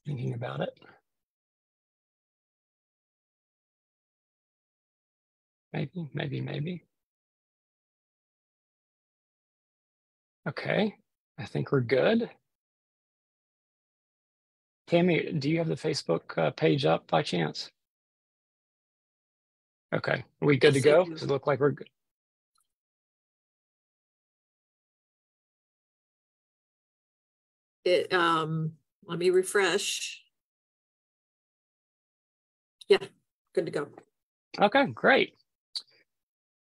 Thinking about it. Maybe. Okay, I think we're good. Tammy, do you have the Facebook page up by chance? Okay, are we good to go? Does it look like we're good? Let me refresh. Yeah, good to go. Okay, great.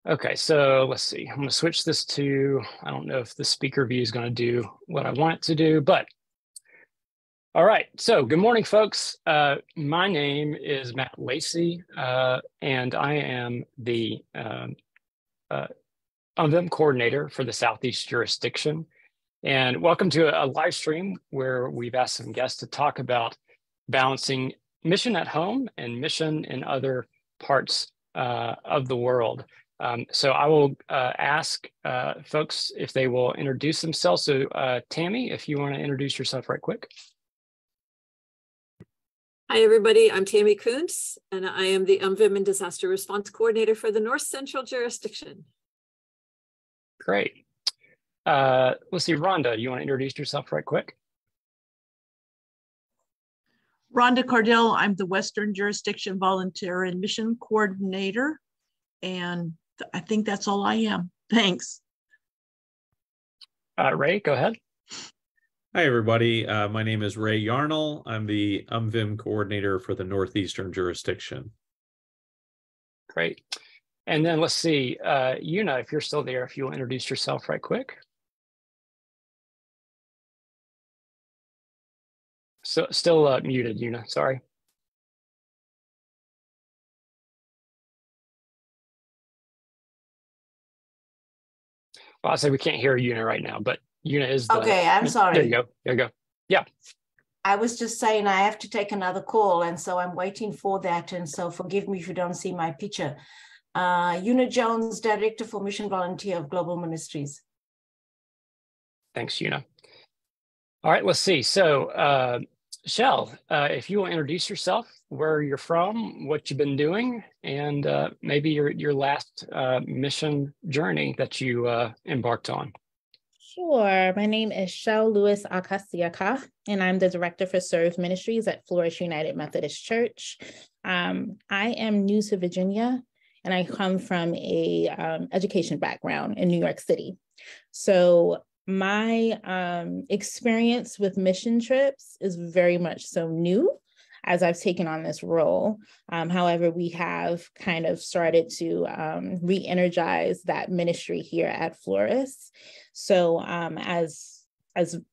Okay, so let's see. I'm going to switch this to, I don't know if the speaker view is going to do what I want it to do, but all right. So good morning, folks. My name is Matt Lacey, and I am the UMVIM coordinator for the Southeast jurisdiction. And welcome to a live stream where we've asked some guests to talk about balancing mission at home and mission in other parts of the world. So I will ask folks if they will introduce themselves. So Tammy, if you want to introduce yourself right quick. Hi, everybody. I'm Tammy Kuntz, and I am the UMVIM and Disaster Response Coordinator for the North Central jurisdiction. Great. Let's see, Rhonda, you want to introduce yourself right quick? Rhonda Cardell, I'm the Western Jurisdiction Volunteer and Mission Coordinator, and I think that's all I am. Thanks. Ray, go ahead. Hi, everybody. My name is Ray Yarnell. I'm the UMVIM coordinator for the Northeastern jurisdiction. Great. And then let's see, Una, if you're still there, if you'll introduce yourself right quick. So still muted, Una, sorry. Well, I'll say we can't hear Una right now, but Una is the... Okay, I'm sorry. There you go. Yeah. I was just saying I have to take another call, and so I'm waiting for that, and so forgive me if you don't see my picture. Una Jones, Director for Mission Volunteer of Global Ministries. Thanks, Una. All right, let's see. So, Shell, if you will introduce yourself, where you're from, what you've been doing, and maybe your last mission journey that you embarked on. Sure. My name is Shell Lewis Akasiaka, and I'm the Director for Serve Ministries at Floris United Methodist Church. I am new to Virginia, and I come from a education background in New York City. So my experience with mission trips is very much so new as I've taken on this role. However, we have kind of started to re-energize that ministry here at Floris. So as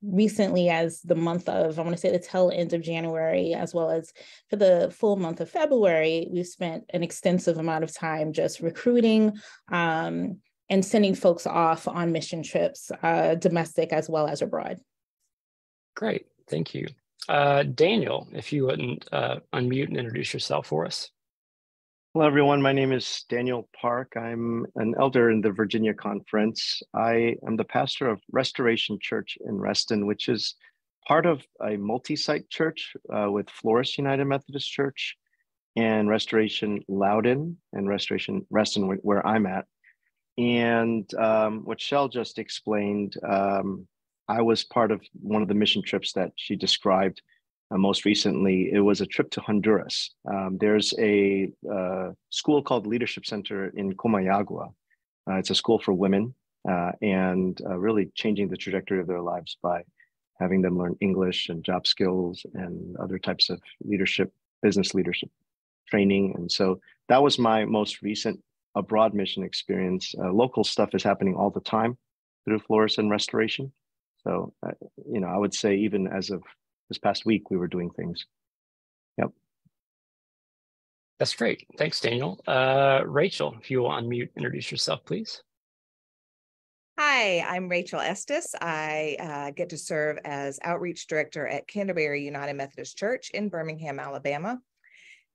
recently as the month of, I want to say the tail end of January, as well as for the full month of February, we've spent an extensive amount of time just recruiting and sending folks off on mission trips, domestic as well as abroad. Great, thank you. Daniel, if you wouldn't unmute and introduce yourself for us. Hello, everyone. My name is Daniel Park. I'm an elder in the Virginia Conference. I am the pastor of Restoration Church in Reston, which is part of a multi-site church with Floris United Methodist Church and Restoration Loudon and Restoration Reston, where I'm at. And what Shell just explained, I was part of one of the mission trips that she described most recently. It was a trip to Honduras. There's a school called Leadership Center in Comayagua. It's a school for women and really changing the trajectory of their lives by having them learn English and job skills and other types of leadership, business leadership training. And so that was my most recent abroad mission experience. Local stuff is happening all the time through Floris and Restoration. So, I would say even as of this past week, we were doing things. Yep. That's great. Thanks, Daniel. Rachel, if you will unmute, introduce yourself, please. Hi, I'm Rachel Estes. I get to serve as Outreach Director at Canterbury United Methodist Church in Birmingham, Alabama.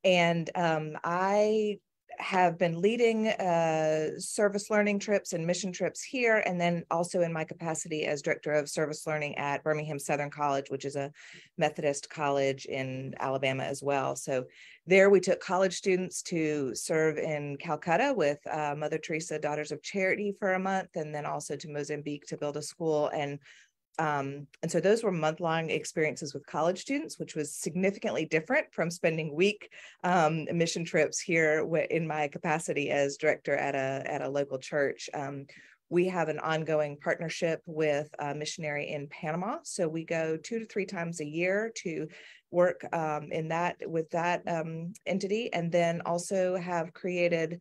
And I have been leading service learning trips and mission trips here, and then also in my capacity as director of service learning at Birmingham Southern College, which is a Methodist college in Alabama as well. So there we took college students to serve in Calcutta with Mother Teresa Daughters of Charity for a month, and then also to Mozambique to build a school. And so those were month-long experiences with college students, which was significantly different from spending week mission trips here in my capacity as director at a local church. We have an ongoing partnership with a missionary in Panama. So we go 2 to 3 times a year to work with that entity, and then also have created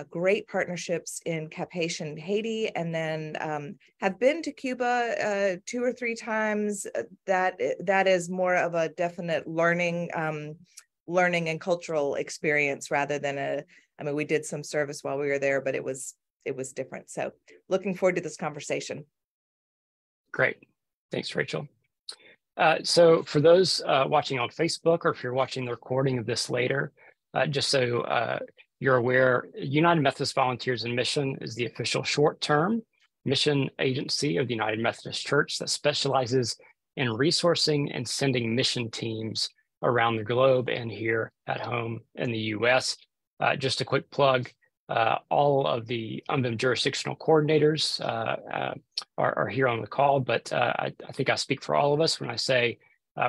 great partnerships in Cap-Haitian Haiti, and then have been to Cuba 2 or 3 times. That is more of a definite learning and cultural experience rather than we did some service while we were there, but it was different. So looking forward to this conversation. Great. Thanks, Rachel. So for those watching on Facebook, or if you're watching the recording of this later, just so you're aware, United Methodist Volunteers in Mission is the official short-term mission agency of the United Methodist Church that specializes in resourcing and sending mission teams around the globe and here at home in the U.S. Just a quick plug, all of the UMVIM jurisdictional coordinators are here on the call, but I think I speak for all of us when I say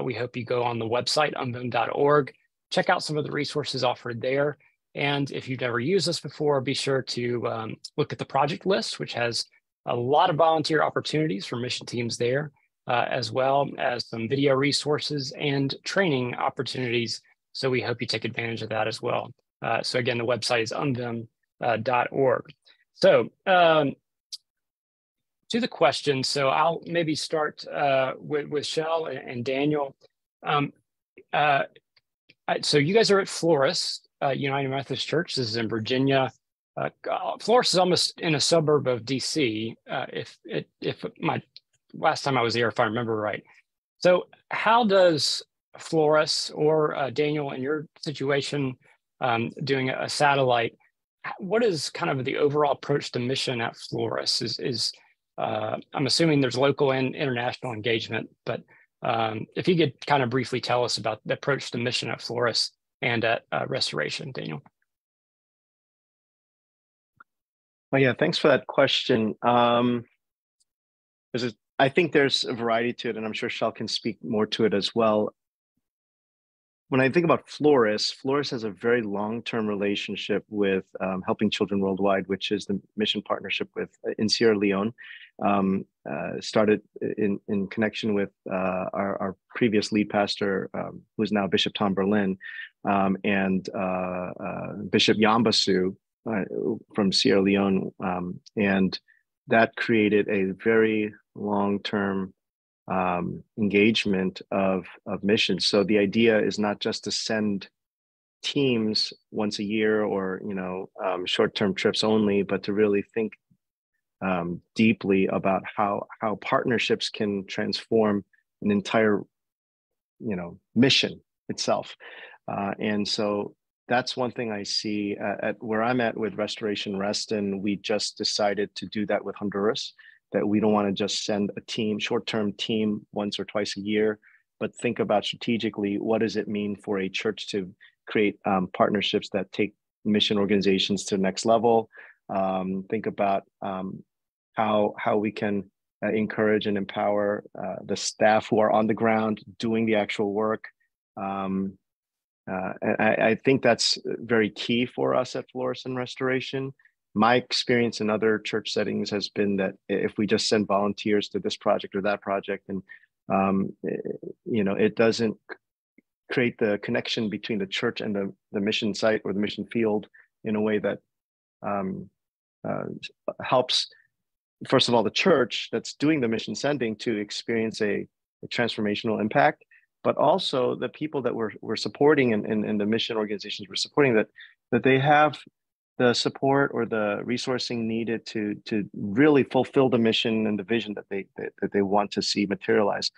we hope you go on the website, umvim.org, check out some of the resources offered there. And if you've never used this before, be sure to look at the project list, which has a lot of volunteer opportunities for mission teams there, as well as some video resources and training opportunities. So we hope you take advantage of that as well. So again, the website is umvim.org. So to the question, so I'll maybe start with Shell and Daniel. So you guys are at Floris, United Methodist Church. This is in Virginia. Floris is almost in a suburb of DC, if my last time I was there, if I remember right. So how does Floris or Daniel, in your situation, doing a satellite, what is kind of the overall approach to mission at Floris? I'm assuming there's local and international engagement, but if you could kind of briefly tell us about the approach to mission at Floris and at Restoration, Daniel. Oh yeah, thanks for that question. I think there's a variety to it, and I'm sure Shell can speak more to it as well. When I think about Floris, Floris has a very long-term relationship with Helping Children Worldwide, which is the mission partnership in Sierra Leone. Started in connection with our previous lead pastor, who is now Bishop Tom Berlin, and Bishop Yambasu from Sierra Leone, and that created a very long-term engagement of missions. So the idea is not just to send teams once a year or short-term trips only, but to really think deeply about how partnerships can transform an entire mission itself. And so that's one thing I see at where I'm at with Restoration Reston. We just decided to do that with Honduras, that we don't want to just send a team, short-term team once or twice a year, but think about strategically, what does it mean for a church to create partnerships that take mission organizations to the next level? Think about how we can encourage and empower the staff who are on the ground doing the actual work. And I think that's very key for us at Floris and Restoration. My experience in other church settings has been that if we just send volunteers to this project or that project, and it doesn't create the connection between the church and the mission site or the mission field in a way that helps, first of all, the church that's doing the mission sending to experience a transformational impact, but also the people that we're supporting and the mission organizations we're supporting, that they have the support or the resourcing needed to really fulfill the mission and the vision that they want to see materialize.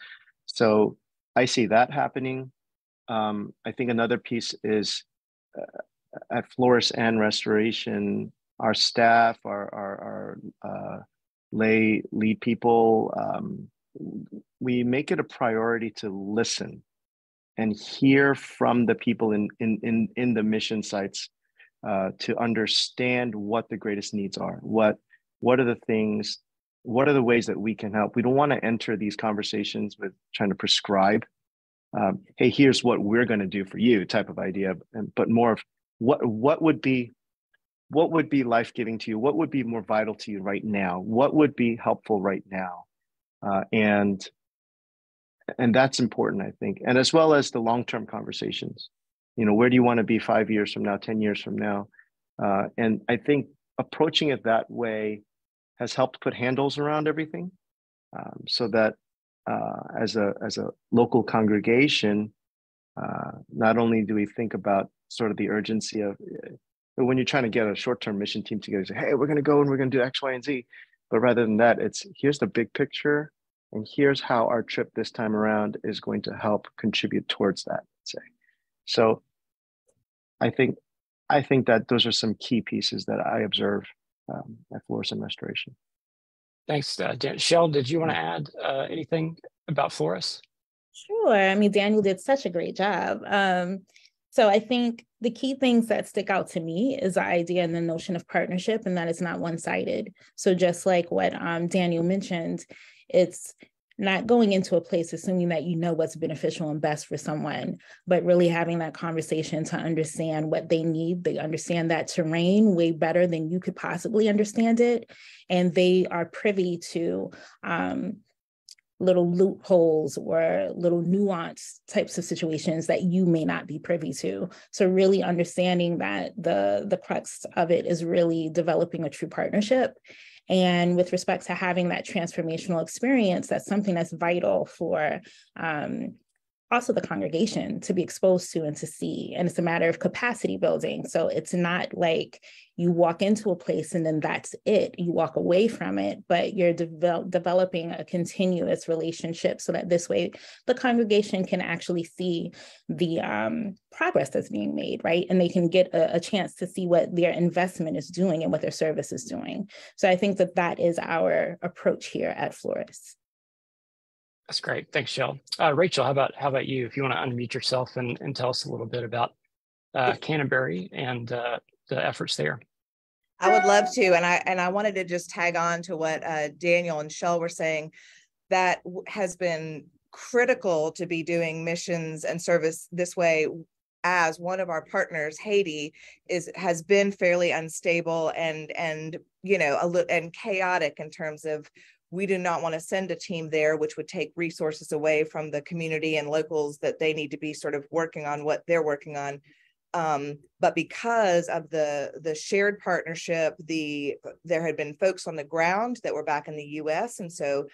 So I see that happening. I think another piece is at Floris and Restoration, our staff, our lay lead people, we make it a priority to listen and hear from the people in the mission sites to understand what the greatest needs are. What are the things, what are the ways that we can help? We don't want to enter these conversations with trying to prescribe, hey, here's what we're going to do for you type of idea, but more of what would be life-giving to you? What would be more vital to you right now? What would be helpful right now? And that's important, I think. And as well as the long-term conversations, where do you want to be 5 years from now, 10 years from now? And I think approaching it that way has helped put handles around everything, so that as a local congregation, not only do we think about sort of the urgency of, but when you're trying to get a short-term mission team together, say, hey, we're going to go and we're going to do X, Y, and Z. But rather than that, it's here's the big picture, and here's how our trip this time around is going to help contribute towards that, let's say. So I think that those are some key pieces that I observe at Floris and Restoration. Thanks, Dan. Shell, did you want to add anything about Floris? Sure. I mean, Daniel did such a great job. So I think the key things that stick out to me is the idea and the notion of partnership, and that it's not one-sided. So just like what Daniel mentioned, it's not going into a place assuming that you know what's beneficial and best for someone, but really having that conversation to understand what they need. They understand that terrain way better than you could possibly understand it. And they are privy to little loopholes or little nuanced types of situations that you may not be privy to. So really understanding that the crux of it is really developing a true partnership. And with respect to having that transformational experience, that's something that's vital for also the congregation to be exposed to and to see. And it's a matter of capacity building. So it's not like you walk into a place and then that's it. You walk away from it, but you're developing a continuous relationship so that this way the congregation can actually see the progress that's being made, right? And they can get a chance to see what their investment is doing and what their service is doing. So I think that is our approach here at Floris. That's great. Thanks, Shell. Rachel, how about you? If you want to unmute yourself and tell us a little bit about Canterbury and the efforts there. I would love to. And I wanted to just tag on to what Daniel and Shell were saying. That has been critical to be doing missions and service this way, as one of our partners, Haiti, has been fairly unstable and chaotic in terms of, we do not want to send a team there, which would take resources away from the community and locals that they need to be sort of working on what they're working on. But because of the shared partnership, there had been folks on the ground that were back in the US. And so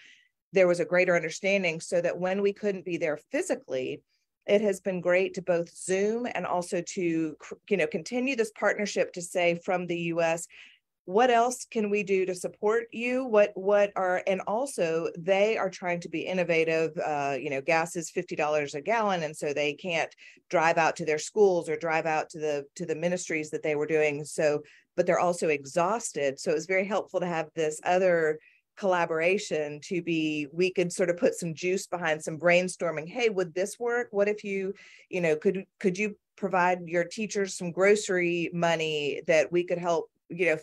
there was a greater understanding, so that when we couldn't be there physically, it has been great to both Zoom and also to, continue this partnership to say from the US, what else can we do to support you? And also they are trying to be innovative. Gas is $50 a gallon. And so they can't drive out to their schools or drive out to the ministries that they were doing. So, but they're also exhausted. So it was very helpful to have this other collaboration we could sort of put some juice behind some brainstorming. Hey, would this work? What if could you provide your teachers some grocery money that we could help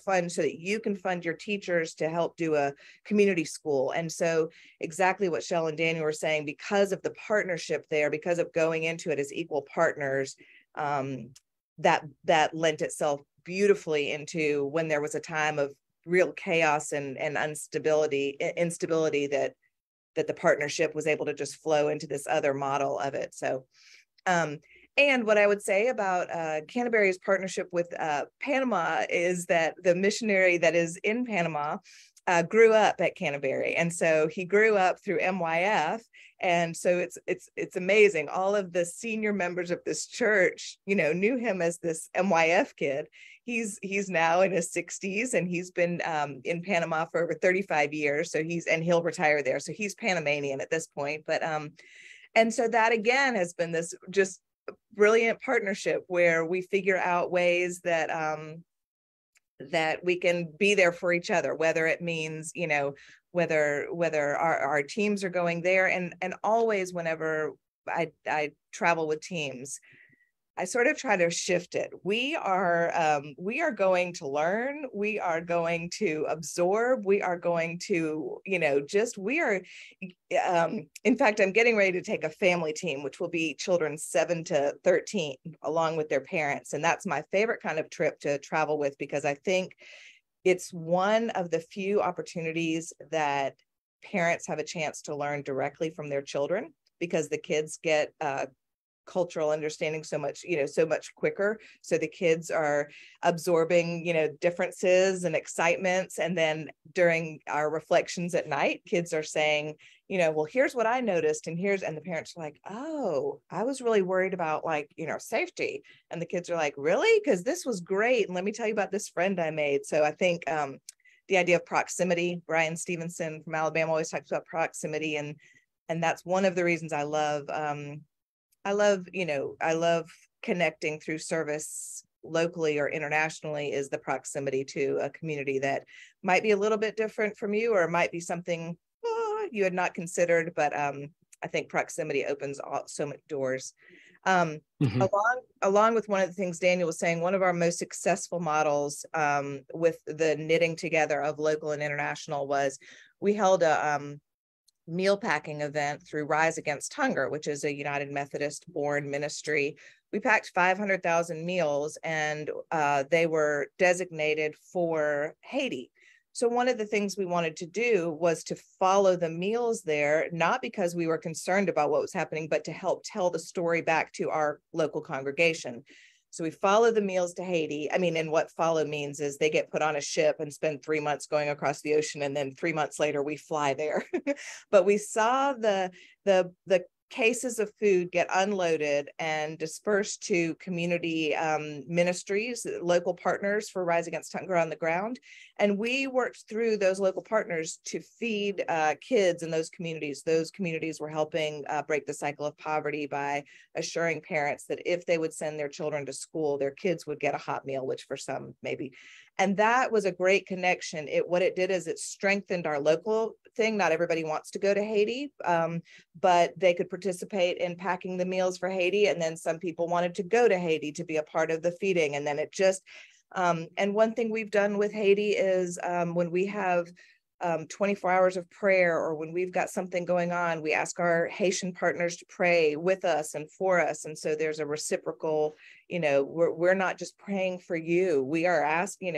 fund, so that you can fund your teachers to help do a community school? And so exactly what Shell and Daniel were saying, because of the partnership there, because of going into it as equal partners, that lent itself beautifully into when there was a time of real chaos and instability, that the partnership was able to just flow into this other model of it. So and what I would say about Canterbury's partnership with Panama is that the missionary that is in Panama grew up at Canterbury. And so he grew up through MYF. And so it's amazing. All of the senior members of this church, knew him as this MYF kid. He's now in his 60s, and he's been in Panama for over 35 years. So he'll retire there. So he's Panamanian at this point. But and so that again has been this just brilliant partnership where we figure out ways that that we can be there for each other, whether it means, you know, whether our teams are going there, and always whenever I travel with teams, I sort of try to shift it. We are going to learn. We are going to absorb. We are going to, you know, in fact, I'm getting ready to take a family team, which will be children 7 to 13, along with their parents. And that's my favorite kind of trip to travel with, because I think it's one of the few opportunities that parents have a chance to learn directly from their children, because the kids get cultural understanding so much quicker. So the kids are absorbing, you know, differences and excitements. And then during our reflections at night, kids are saying, you know, well, here's what I noticed. And the parents are like, oh, I was really worried about, like, you know, safety. And the kids are like, really? Because this was great. And let me tell you about this friend I made. So I think the idea of proximity, Brian Stevenson from Alabama always talks about proximity. And that's one of the reasons I love connecting through service locally or internationally, is the proximity to a community that might be a little bit different from you, or might be something you had not considered. But I think proximity opens so many doors. Along with one of the things Daniel was saying, one of our most successful models with the knitting together of local and international was we held a meal packing event through Rise Against Hunger, which is a United Methodist born ministry. We packed 500,000 meals, and they were designated for Haiti. So one of the things we wanted to do was to follow the meals there, not because we were concerned about what was happening, but to help tell the story back to our local congregation. So we follow the meals to Haiti. I mean, and what follow means is they get put on a ship and spend 3 months going across the ocean, and then 3 months later we fly there. But we saw the cases of food get unloaded and dispersed to community ministries, local partners for Rise Against Hunger on the ground. And we worked through those local partners to feed kids in those communities. Those communities were helping break the cycle of poverty by assuring parents that if they would send their children to school, their kids would get a hot meal, which for some maybe. And that was a great connection. What it did is it strengthened our local thing. Not everybody wants to go to Haiti, but they could participate in packing the meals for Haiti. And then some people wanted to go to Haiti to be a part of the feeding. And then it just, and one thing we've done with Haiti is when we have 24 hours of prayer, or when we've got something going on, we ask our Haitian partners to pray with us and for us. And so there's a reciprocal, we're not just praying for you. We are asking,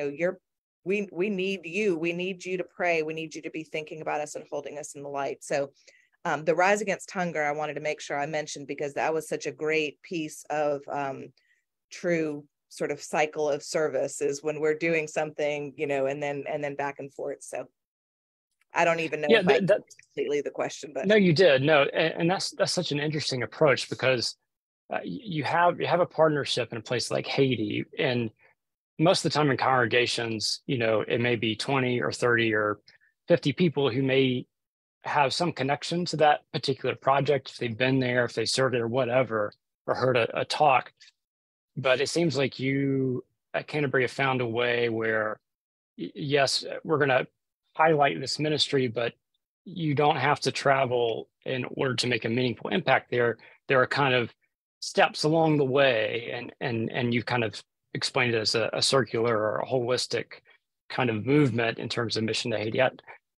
we need you. We need you to pray. We need you to be thinking about us and holding us in the light. So the Rise Against Hunger, I wanted to make sure I mentioned, because that was such a great piece of true sort of cycle of service, is when we're doing something, and then back and forth. So I don't even know if I completely the question, but no, you did. No, and that's such an interesting approach, because you have a partnership in a place like Haiti, and most of the time in congregations, it may be 20 or 30 or 50 people who may have some connection to that particular project, if they've been there, if they served it or whatever, or heard a talk. But it seems like you at Canterbury have found a way where, yes, we're going to highlight this ministry, but you don't have to travel in order to make a meaningful impact there. There are kind of steps along the way, and you kind of explained it as a circular or a holistic kind of movement in terms of mission to Haiti.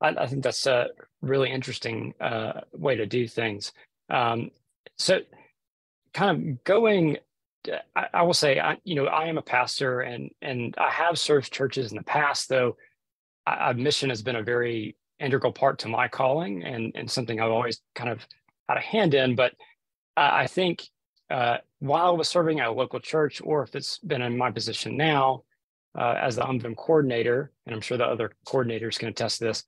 I think that's a really interesting way to do things. So kind of going, I will say, I am a pastor, and I have served churches in the past, though mission has been a very integral part to my calling, and something I've always kind of had a hand in. But I think while I was serving at a local church, or if it's been in my position now as the UMVIM coordinator, and I'm sure the other coordinators can attest to this,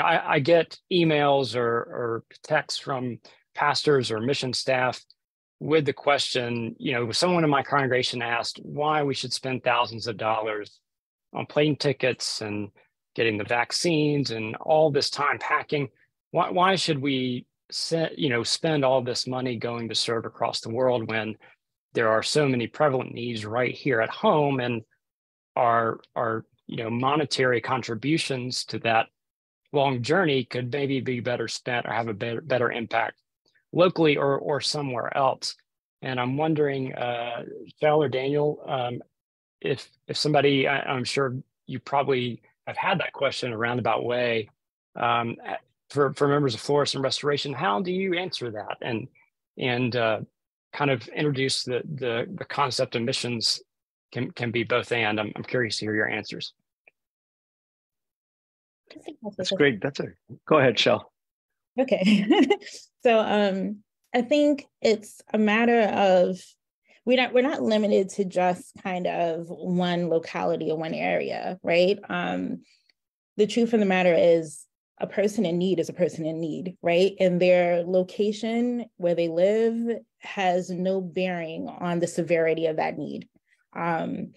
I get emails or texts from pastors or mission staff with the question, someone in my congregation asked why we should spend thousands of dollars on plane tickets and getting the vaccines and all this time packing. Why should we spend all this money going to serve across the world when there are so many prevalent needs right here at home, and our monetary contributions to that long journey could maybe be better spent or have a better impact locally or somewhere else. And I'm wondering, Shell or Daniel, if somebody, I'm sure you probably have had that question in a roundabout way, for members of Floris and Restoration, how do you answer that and kind of introduce the concept of missions can be both and? I'm curious to hear your answers. That's great. Go ahead, Shell. Okay. So I think it's a matter of, we're not limited to just kind of one locality or one area, right? The truth of the matter is a person in need is a person in need, right? And their location where they live has no bearing on the severity of that need. And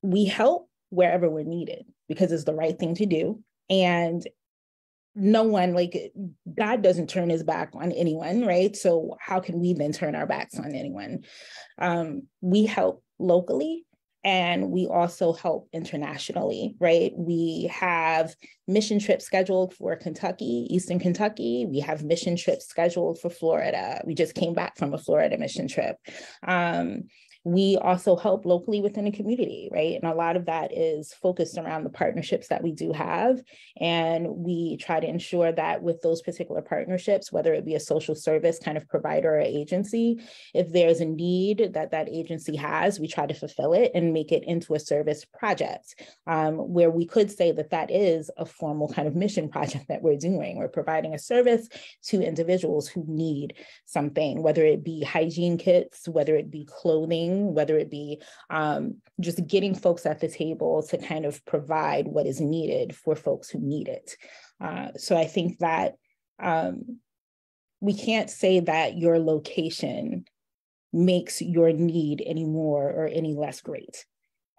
we help wherever we're needed because it's the right thing to do. And no one, like, God doesn't turn his back on anyone, right? So how can we then turn our backs on anyone? We help locally, and we also help internationally, right? We have mission trips scheduled for Kentucky, Eastern Kentucky. We have mission trips scheduled for Florida. We just came back from a Florida mission trip. We also help locally within the community, right? And a lot of that is focused around the partnerships that we do have. And we try to ensure that with those particular partnerships, whether it be a social service kind of provider or agency, if there's a need that that agency has, we try to fulfill it and make it into a service project, where we could say that that is a formal kind of mission project that we're doing. We're providing a service to individuals who need something, whether it be hygiene kits, whether it be clothing, whether it be just getting folks at the table to kind of provide what is needed for folks who need it. So I think that we can't say that your location makes your need any more or any less great.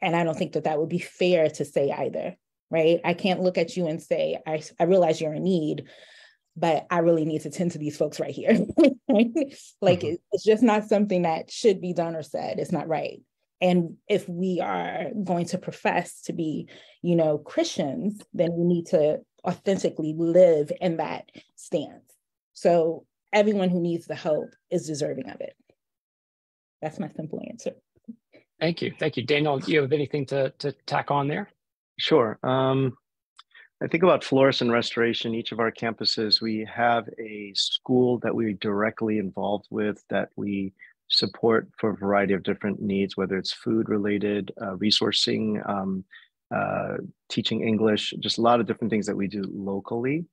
And I don't think that that would be fair to say either, right? I can't look at you and say, I realize you're in need, but I really need to tend to these folks right here. Like, it's just not something that should be done or said. It's not right. And if we are going to profess to be, Christians, then we need to authentically live in that stance. So everyone who needs the help is deserving of it. That's my simple answer. Thank you. Thank you. Daniel, do you have anything to tack on there? Sure. I think about Floris and Restoration. Each of our campuses, we have a school that we're directly involved with that we support for a variety of different needs, whether it's food related, resourcing, teaching English, just a lot of different things that we do locally.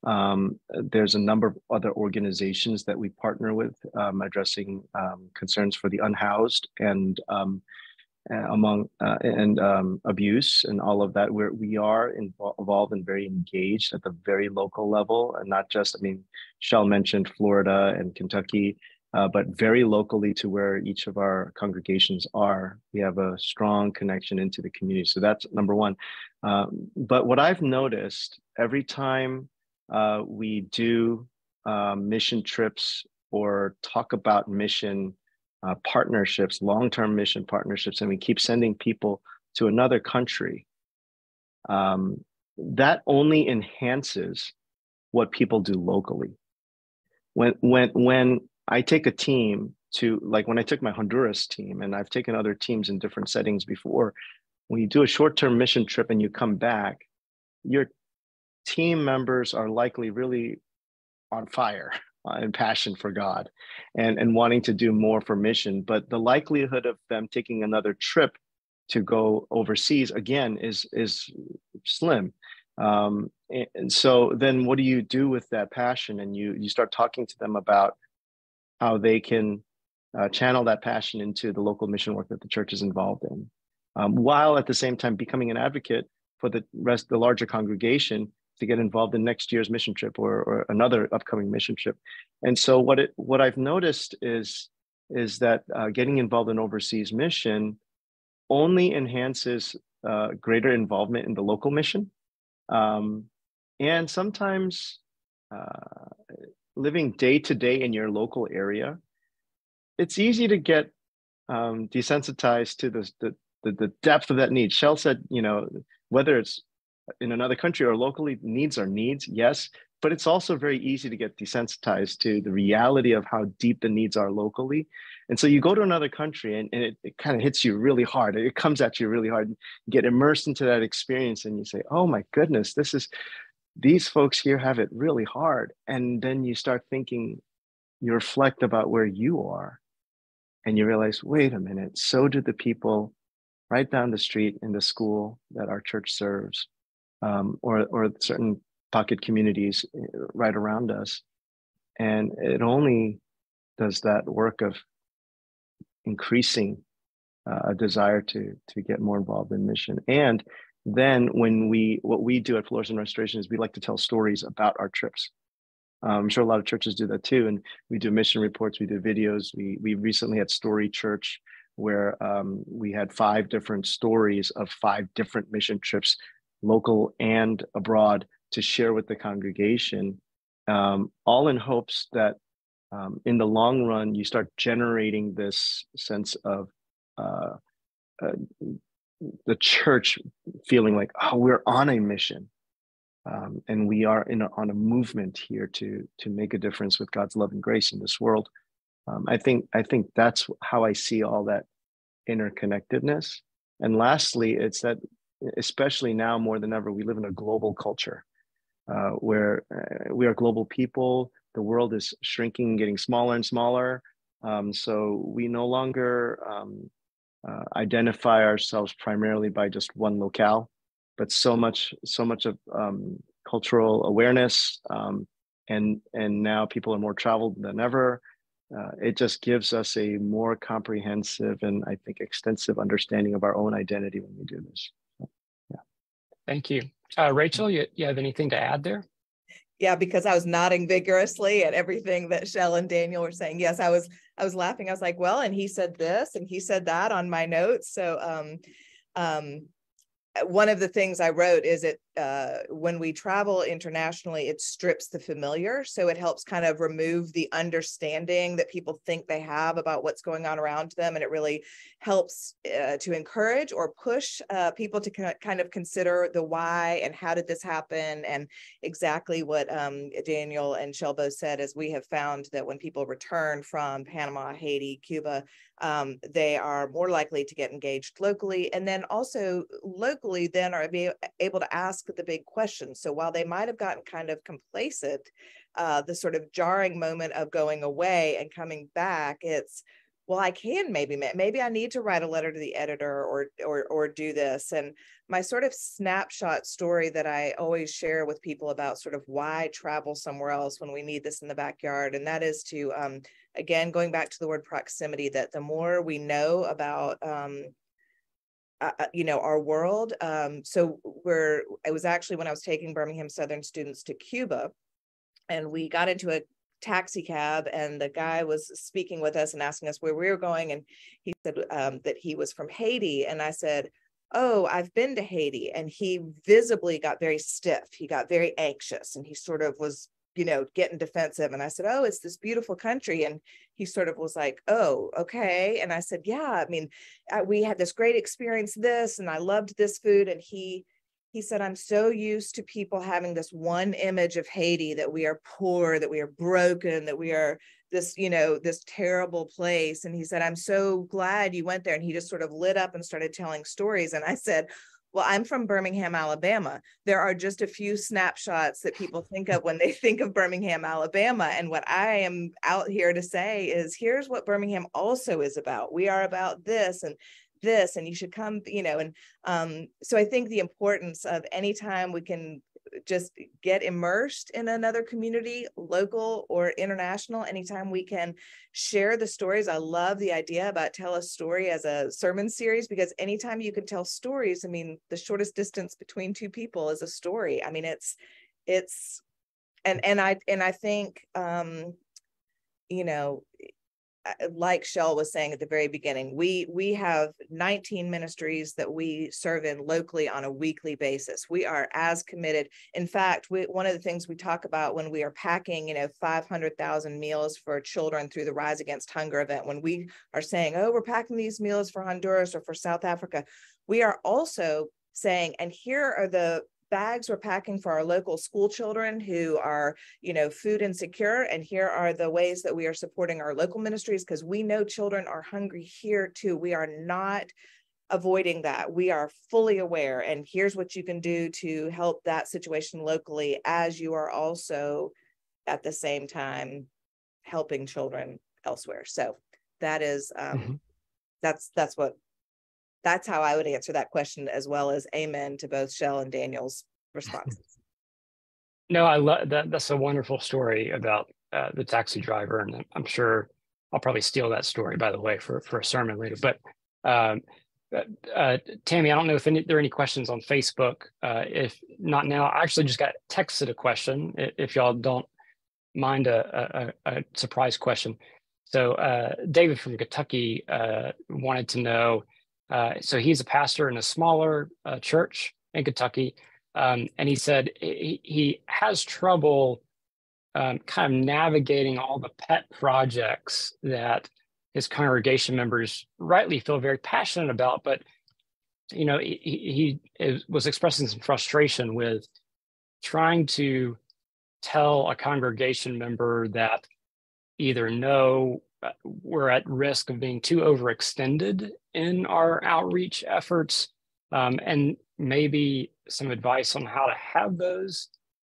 There's a number of other organizations that we partner with, addressing concerns for the unhoused and abuse and all of that, where we are involved and very engaged at the very local level, and not just, Shell mentioned Florida and Kentucky, but very locally to where each of our congregations are. We have a strong connection into the community. So that's number one. But what I've noticed every time we do mission trips or talk about mission partnerships, long-term mission partnerships, and we keep sending people to another country, that only enhances what people do locally. When I take a team to, like when I took my Honduras team, and I've taken other teams in different settings before, when you do a short-term mission trip and you come back, your team members are likely really on fire and passion for God and wanting to do more for mission. But the likelihood of them taking another trip to go overseas again is slim. And so then what do you do with that passion? And you start talking to them about how they can channel that passion into the local mission work that the church is involved in, while at the same time becoming an advocate for the larger congregation to get involved in next year's mission trip or another upcoming mission trip. And so what I've noticed is that getting involved in overseas mission only enhances greater involvement in the local mission. And sometimes living day to day in your local area it's easy to get desensitized to the depth of that need. Shell said, you know, whether it's in another country or locally, needs are needs, yes, but it's also very easy to get desensitized to the reality of how deep the needs are locally. And so you go to another country and it kind of hits you really hard. It comes at you really hard. You get immersed into that experience and you say, oh my goodness, these folks here have it really hard. And then you start thinking, you reflect about where you are and you realize, wait a minute, so do the people right down the street in the school that our church serves, or certain pocket communities right around us. And it only does that work of increasing a desire to get more involved in mission. And then what we do at Floris and Restoration is we like to tell stories about our trips. I'm sure a lot of churches do that too. And we do mission reports, we do videos. We recently had Story Church, where we had 5 different stories of 5 different mission trips, local and abroad, to share with the congregation, all in hopes that in the long run, you start generating this sense of the church feeling like, oh, we're on a mission. And we are on a movement here to make a difference with God's love and grace in this world. I think that's how I see all that interconnectedness. And lastly, it's that, especially now more than ever, we live in a global culture where we are global people. The world is shrinking, getting smaller and smaller. So we no longer identify ourselves primarily by just one locale, but so much of cultural awareness, and now people are more traveled than ever. It just gives us a more comprehensive and I think extensive understanding of our own identity when we do this. So, yeah. Thank you. Rachel, you have anything to add there? Yeah, because I was nodding vigorously at everything that Shell and Daniel were saying. Yes, I was laughing. I was like, well, and he said this and he said that on my notes. So one of the things I wrote is when we travel internationally, it strips the familiar. So it helps kind of remove the understanding that people think they have about what's going on around them. And it really helps to encourage or push people to kind of consider the why and how did this happen, and exactly what Daniel and Shell both said, is we have found that when people return from Panama, Haiti, Cuba, they are more likely to get engaged locally, and then also locally then are able to ask the big questions. So while they might have gotten kind of complacent, the sort of jarring moment of going away and coming back, it's, well, I can maybe I need to write a letter to the editor or do this. And my sort of snapshot story that I always share with people about sort of why travel somewhere else when we need this in the backyard, and that is to again, going back to the word proximity, that the more we know about our world. So it was actually when I was taking Birmingham Southern students to Cuba, and we got into a taxi cab and the guy was speaking with us and asking us where we were going. And he said that he was from Haiti. And I said, oh, I've been to Haiti. And he visibly got very stiff. He got very anxious and he sort of was, getting defensive. And I said, oh, it's this beautiful country. And he sort of was like, oh, okay. And I said, yeah, I mean, we had this great experience, and I loved this food. And he said, I'm so used to people having this one image of Haiti, that we are poor, that we are broken, that we are this, this terrible place. And he said, I'm so glad you went there. And he just sort of lit up and started telling stories. And I said, well, I'm from Birmingham, Alabama. There are just a few snapshots that people think of when they think of Birmingham, Alabama. And what I am out here to say is, here's what Birmingham also is about. We are about this and this, and you should come, and so I think the importance of anytime we can just get immersed in another community, local or international, anytime we can share the stories. I love the idea about tell a story as a sermon series, because anytime you can tell stories, I mean, the shortest distance between two people is a story. I mean, and I think, like Shell was saying at the very beginning, we have 19 ministries that we serve in locally on a weekly basis. We are as committed. In fact, one of the things we talk about when we are packing, 500,000 meals for children through the Rise Against Hunger event, when we are saying, oh, we're packing these meals for Honduras or for South Africa, we are also saying, and here are the bags we're packing for our local school children who are, food insecure. And here are the ways that we are supporting our local ministries, because we know children are hungry here too. We are not avoiding that. We are fully aware. And here's what you can do to help that situation locally, as you are also at the same time helping children elsewhere. So that is, that's how I would answer that question, as well as amen to both Shell and Daniel's responses. No, I love that. That's a wonderful story about the taxi driver. And I'm sure I'll probably steal that story, by the way, for a sermon later. But Tammy, I don't know if there are any questions on Facebook. If not now, I actually just got texted a question, if y'all don't mind a surprise question. So David from Kentucky wanted to know, so he's a pastor in a smaller church in Kentucky, and he said he has trouble kind of navigating all the pet projects that his congregation members rightly feel very passionate about, but he was expressing some frustration with trying to tell a congregation member that either no, we're at risk of being too overextended in our outreach efforts, and maybe some advice on how to have those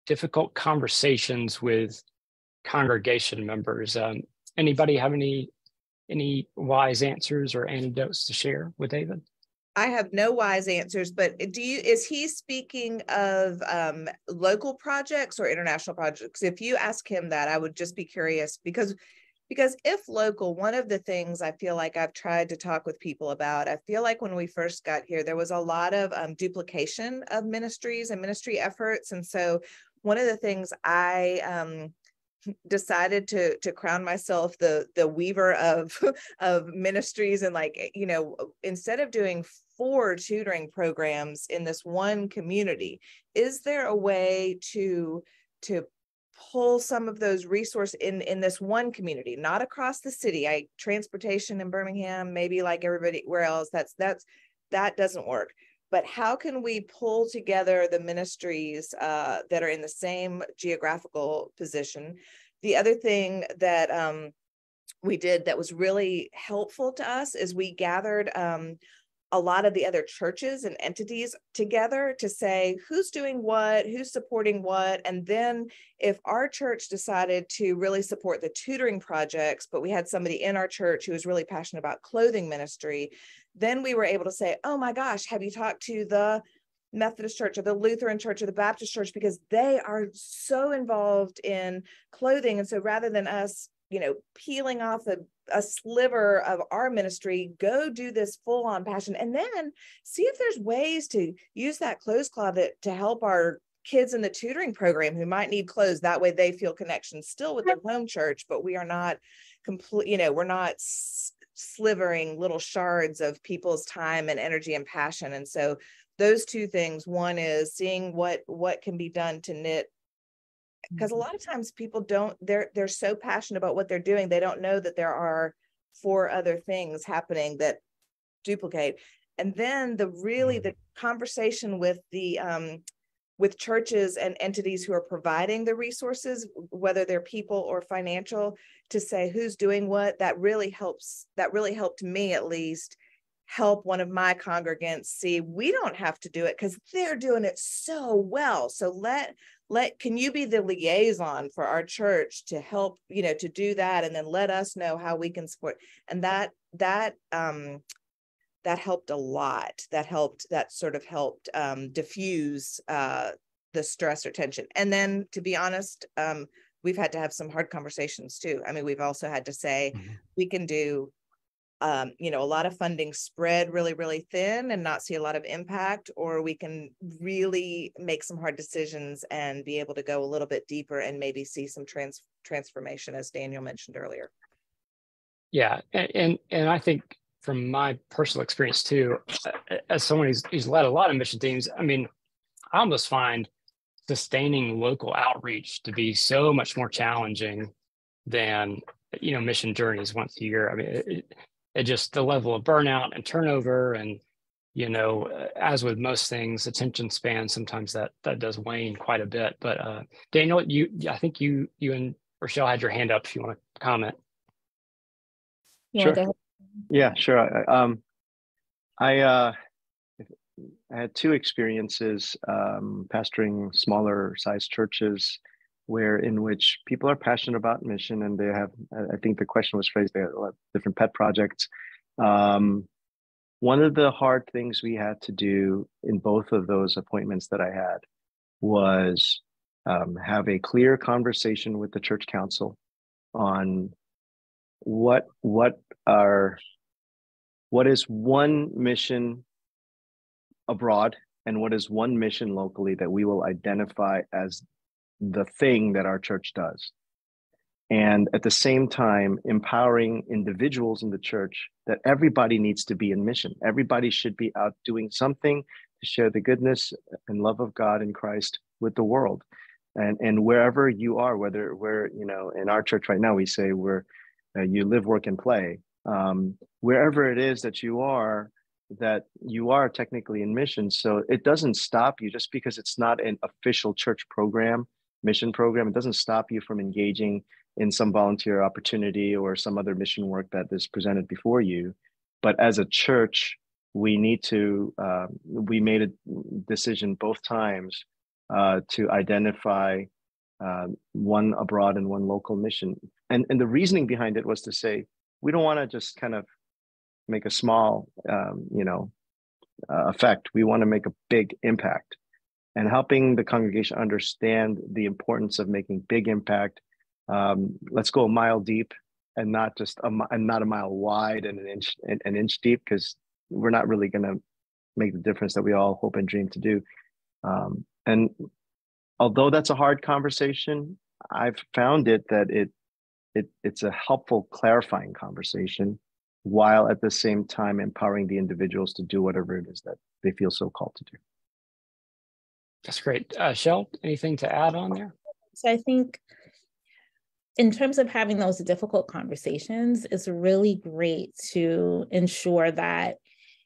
difficult conversations with congregation members. Anybody have any wise answers or anecdotes to share with David? I have no wise answers, but is he speaking of local projects or international projects? If you ask him that, I would just be curious, because if local, one of the things I feel like I've tried to talk with people about, I feel like when we first got here, there was a lot of duplication of ministries and ministry efforts. And so one of the things I decided to crown myself the weaver of ministries, and instead of doing 4 tutoring programs in this one community, is there a way to pull some of those resources in this one community, not across the city? Transportation in Birmingham, maybe like everybody where else, that doesn't work. But how can we pull together the ministries that are in the same geographical position? The other thing that we did that was really helpful to us is we gathered a lot of the other churches and entities together to say who's doing what, who's supporting what. And then if our church decided to really support the tutoring projects, but we had somebody in our church who was really passionate about clothing ministry, then we were able to say, oh my gosh, have you talked to the Methodist church or the Lutheran church or the Baptist church, because they are so involved in clothing. And so rather than us, peeling off a sliver of our ministry, go do this full on passion, and then see if there's ways to use that clothes closet to help our kids in the tutoring program who might need clothes. That way they feel connection still with their home church, but we are not we're not slivering little shards of people's time and energy and passion. And so those 2 things, one is seeing what can be done to knit, because a lot of times people they're so passionate about what they're doing, they don't know that there are 4 other things happening that duplicate. And then the conversation with with churches and entities who are providing the resources, whether they're people or financial, to say who's doing what, that really helped me at least help one of my congregants see we don't have to do it because they're doing it so well. So can you be the liaison for our church to help, to do that, and then let us know how we can support. And that helped a lot. That sort of helped diffuse the stress or tension. And then, to be honest, we've had to have some hard conversations too. I mean, we've also had to say, we can do a lot of funding spread really, really thin and not see a lot of impact, or we can really make some hard decisions and be able to go a little bit deeper and maybe see some transformation, as Daniel mentioned earlier. Yeah, and I think from my personal experience too, as someone who's led a lot of mission teams, I mean, I almost find sustaining local outreach to be so much more challenging than, you know, mission journeys once a year. I mean, it just, the level of burnout and turnover, and, you know, as with most things, attention span, sometimes that does wane quite a bit. But Daniel, I think you and Rochelle had your hand up if you want to comment. Sure. Yeah, sure. I had two experiences pastoring smaller sized churches in which people are passionate about mission, and they have, I think the question was phrased, they have different pet projects. One of the hard things we had to do in both of those appointments that I had was have a clear conversation with the church council on what is one mission abroad and what is one mission locally that we will identify as the thing that our church does. And at the same time, empowering individuals in the church that everybody needs to be in mission. Everybody should be out doing something to share the goodness and love of God in Christ with the world. And wherever you are, whether we're, you know, in our church right now, we say you live, work, and play. Wherever it is that you are technically in mission. So it doesn't stop you just because it's not an official church program, mission program. It doesn't stop you from engaging in some volunteer opportunity or some other mission work that is presented before you. But as a church, we made a decision both times to identify one abroad and one local mission. And the reasoning behind it was to say, we don't want to just kind of make a small, effect. We want to make a big impact, and helping the congregation understand the importance of making big impact. Let's go a mile deep and not a mile wide and an inch deep, because we're not really going to make the difference that we all hope and dream to do. And although that's a hard conversation, I've found that it's a helpful, clarifying conversation, while at the same time empowering the individuals to do whatever it is that they feel so called to do. That's great. Shell, anything to add on there? So I think in terms of having those difficult conversations, it's really great to ensure that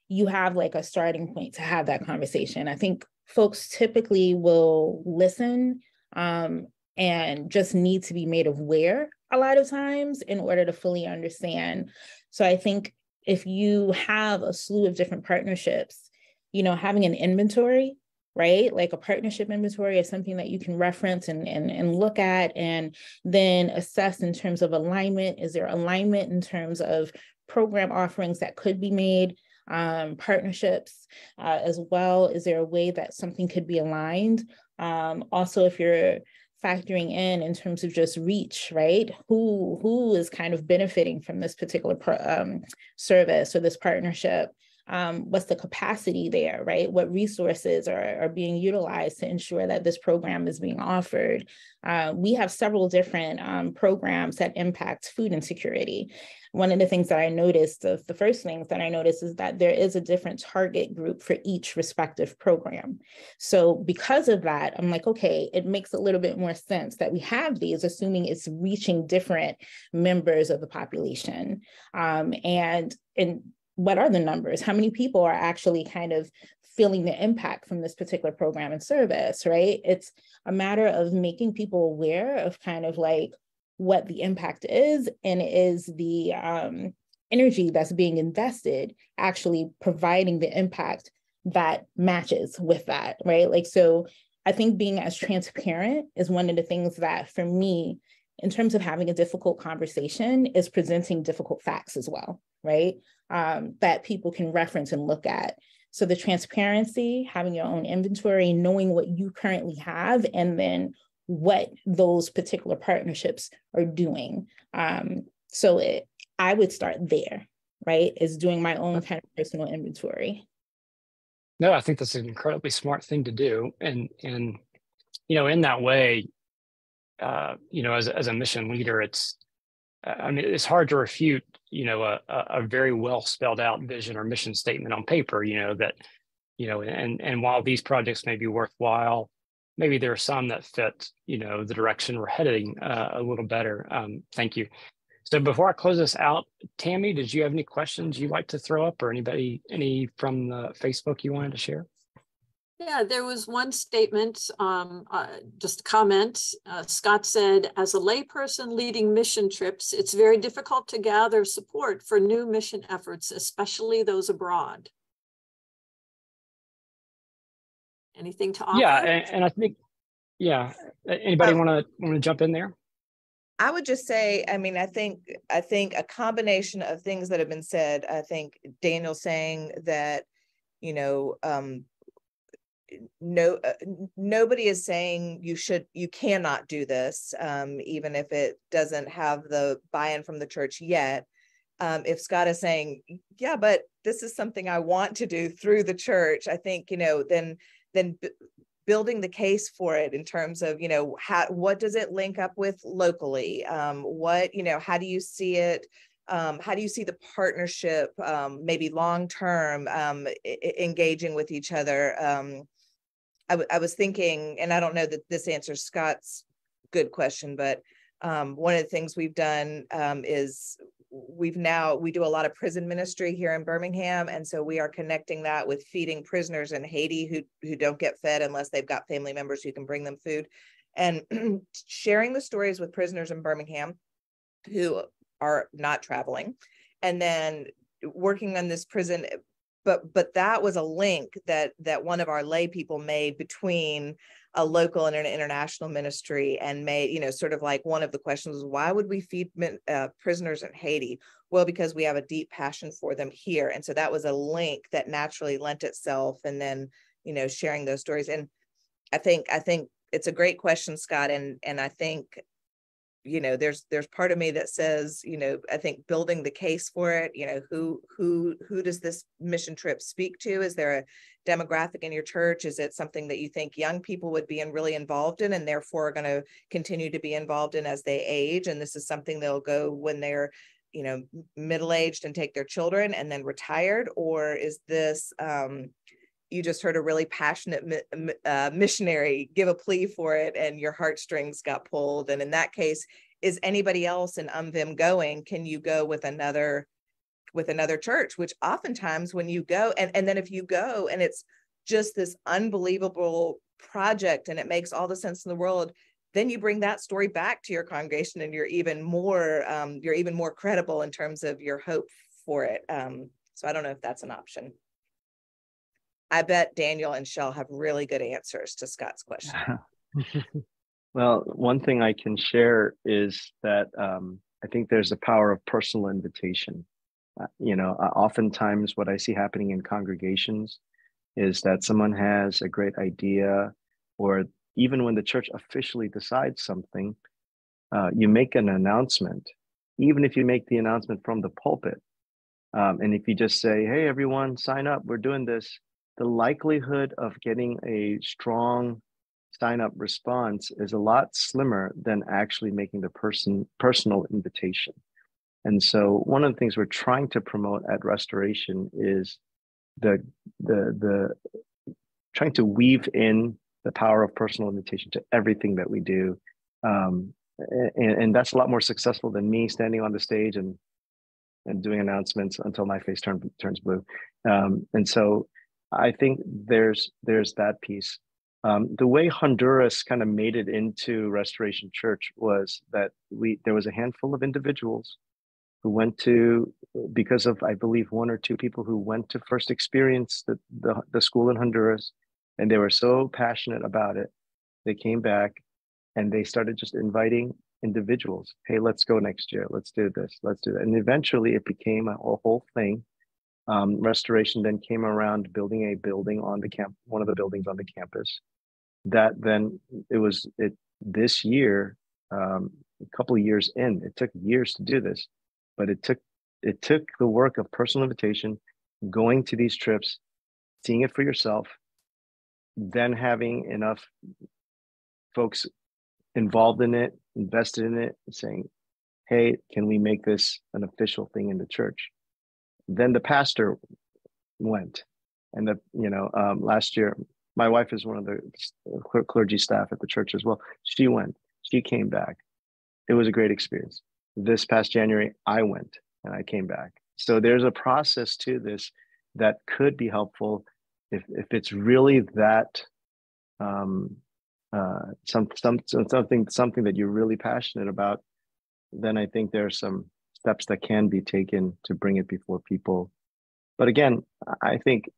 you have like a starting point to have that conversation. I think folks typically will listen and just need to be made aware a lot of times in order to fully understand. So I think if you have a slew of different partnerships, you know, having an inventory, right? Like a partnership inventory is something that you can reference and look at, and then assess in terms of alignment. Is there alignment in terms of program offerings that could be made, partnerships as well? Is there a way that something could be aligned? Also, if you're factoring in terms of just reach, right? Who is kind of benefiting from this particular service or this partnership? What's the capacity there, right? What resources are being utilized to ensure that this program is being offered? We have several different programs that impact food insecurity. One of the things that I noticed, the first things that I noticed is that there is a different target group for each respective program. So because of that, I'm like, okay, it makes a little bit more sense that we have these, assuming it's reaching different members of the population. And what are the numbers? How many people are actually kind of feeling the impact from this particular program and service, right? It's a matter of making people aware of kind of like what the impact is, and is the energy that's being invested actually providing the impact that matches with that, right? Like, so I think being as transparent is one of the things that for me, in terms of having a difficult conversation, is presenting difficult facts as well, right? That people can reference and look at. So the transparency, having your own inventory, knowing what you currently have, and then what those particular partnerships are doing. I would start there, right? Is doing my own kind of personal inventory. No, I think that's an incredibly smart thing to do. And you know, in that way, you know, as a mission leader, it's hard to refute, a very well spelled out vision or mission statement on paper, and while these projects may be worthwhile, maybe there are some that fit, the direction we're heading a little better. Thank you. So before I close this out, Tammy, did you have any questions you'd like to throw up, or any from the Facebook you wanted to share? Yeah, there was one statement, just a comment. Scott said, as a layperson leading mission trips, it's very difficult to gather support for new mission efforts, especially those abroad. Anything to offer? Yeah, and I think, anybody want to jump in there? I would just say, I mean, I think a combination of things that have been said. I think Daniel saying that, nobody is saying you cannot do this, even if it doesn't have the buy-in from the church yet. If Scott is saying, yeah, but this is something I want to do through the church, I think, then building the case for it in terms of, what does it link up with locally? How do you see it? How do you see the partnership, maybe long-term, engaging with each other? I was thinking, and I don't know that this answers Scott's good question, but one of the things we've done is we do a lot of prison ministry here in Birmingham. And so we are connecting that with feeding prisoners in Haiti who don't get fed unless they've got family members who can bring them food, and sharing the stories with prisoners in Birmingham who are not traveling, and then working on this prison. But that was a link that one of our lay people made between a local and an international ministry, and made, sort of like one of the questions was, why would we feed prisoners in Haiti? Well, because we have a deep passion for them here. And so that was a link that naturally lent itself, and then, sharing those stories. And I think it's a great question, Scott. And I think, there's part of me that says, I think building the case for it, who does this mission trip speak to? Is there a demographic in your church? Is it something that you think young people would be really involved in, and therefore are going to continue to be involved in as they age? And this is something they'll go when they're, middle-aged and take their children and then retired? Or is this, you just heard a really passionate missionary give a plea for it, and your heartstrings got pulled? And in that case, is anybody else in UMVIM going? Can you go with another church? Which oftentimes when you go, and then if you go and it's just this unbelievable project and it makes all the sense in the world, then you bring that story back to your congregation, and you're even more credible in terms of your hope for it. So I don't know if that's an option. I bet Daniel and Shell have really good answers to Scott's question. Well, one thing I can share is that I think there's the power of personal invitation. Oftentimes what I see happening in congregations is that someone has a great idea, or even when the church officially decides something, you make an announcement. Even if you make the announcement from the pulpit, and if you just say, hey, everyone, sign up, we're doing this, the likelihood of getting a strong sign-up response is a lot slimmer than actually making the personal invitation. And so one of the things we're trying to promote at Restoration is the trying to weave in the power of personal invitation to everything that we do. And that's a lot more successful than me standing on the stage and doing announcements until my face turns blue. And so I think there's that piece. The way Honduras kind of made it into Restoration Church was that there was a handful of individuals who went to, because of, I believe, one or two people who went to first experience the school in Honduras, and they were so passionate about it, they came back and they started just inviting individuals. Hey, let's go next year. Let's do this. Let's do that. And eventually it became a whole thing. Restoration then came around building a building on the one of the buildings on the campus. That then this year, a couple of years in, it took years to do this, but it took the work of personal invitation, going to these trips, seeing it for yourself, then having enough folks involved in it, invested in it, saying, hey, can we make this an official thing in the church? Then the pastor went. And last year, my wife is one of the clergy staff at the church as well. She went, she came back. It was a great experience. This past January, I went and I came back. So there's a process to this that could be helpful if it's really that something that you're really passionate about. Then I think there are some steps that can be taken to bring it before people. But again, I think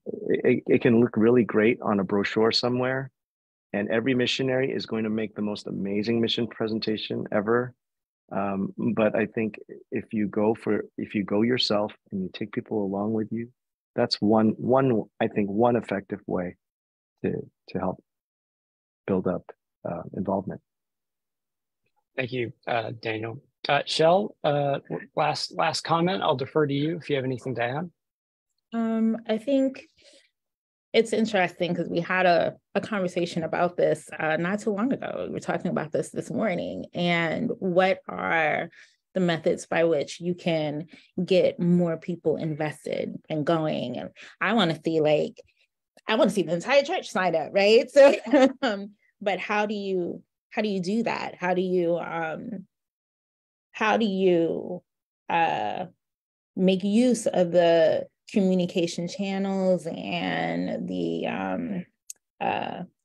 it can look really great on a brochure somewhere, and every missionary is going to make the most amazing mission presentation ever. But I think if you go yourself and you take people along with you, that's one effective way to help build up involvement. Thank you, Daniel. Shell, last comment. I'll defer to you if you have anything to add. I think it's interesting because we had a conversation about this not too long ago. We were talking about this morning, and what are the methods by which you can get more people invested and going. And I want to see the entire church sign up, right? So, but how do you do that? How do you make use of the communication channels and the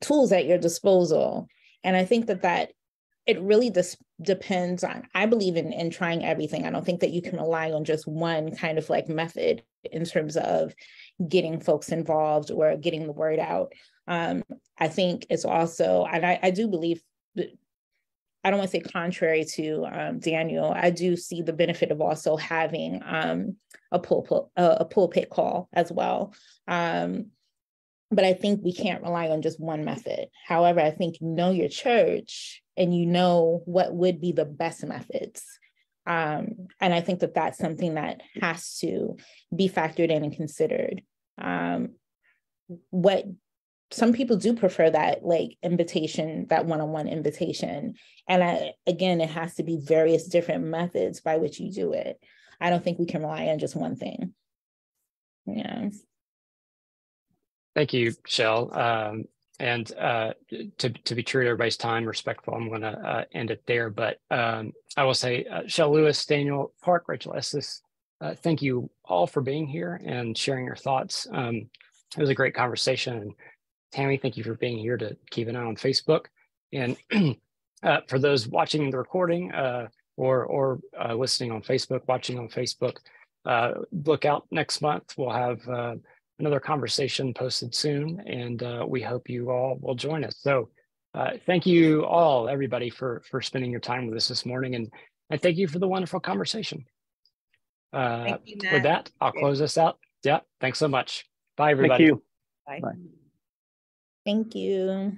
tools at your disposal? And I think that it really depends on, I believe in trying everything. I don't think that you can rely on just one kind of like method in terms of getting folks involved or getting the word out. I think it's also, and I do believe, I don't want to say contrary to Daniel, I do see the benefit of also having a pulpit call as well. But I think we can't rely on just one method. However, I think you know your church and you know what would be the best methods. And I think that that's something that has to be factored in and considered. What some people do prefer that like invitation, that one-on-one invitation. And again, it has to be various different methods by which you do it. I don't think we can rely on just one thing. Yeah. Thank you, Shell. And to be true to everybody's time, respectful, I'm going to end it there. But I will say, Shell Lewis, Daniel Park, Rachel Estes, thank you all for being here and sharing your thoughts. It was a great conversation. And Tammy, thank you for being here to keep an eye on Facebook. And for those watching the recording or listening on Facebook, watching on Facebook, look out next month. We'll have another conversation posted soon, and we hope you all will join us. So thank you all, everybody, for spending your time with us this morning, and thank you for the wonderful conversation. Thank you, Matt. With that, I'll close this out. Yeah, thanks so much. Bye, everybody. Thank you. Bye. Bye. Thank you.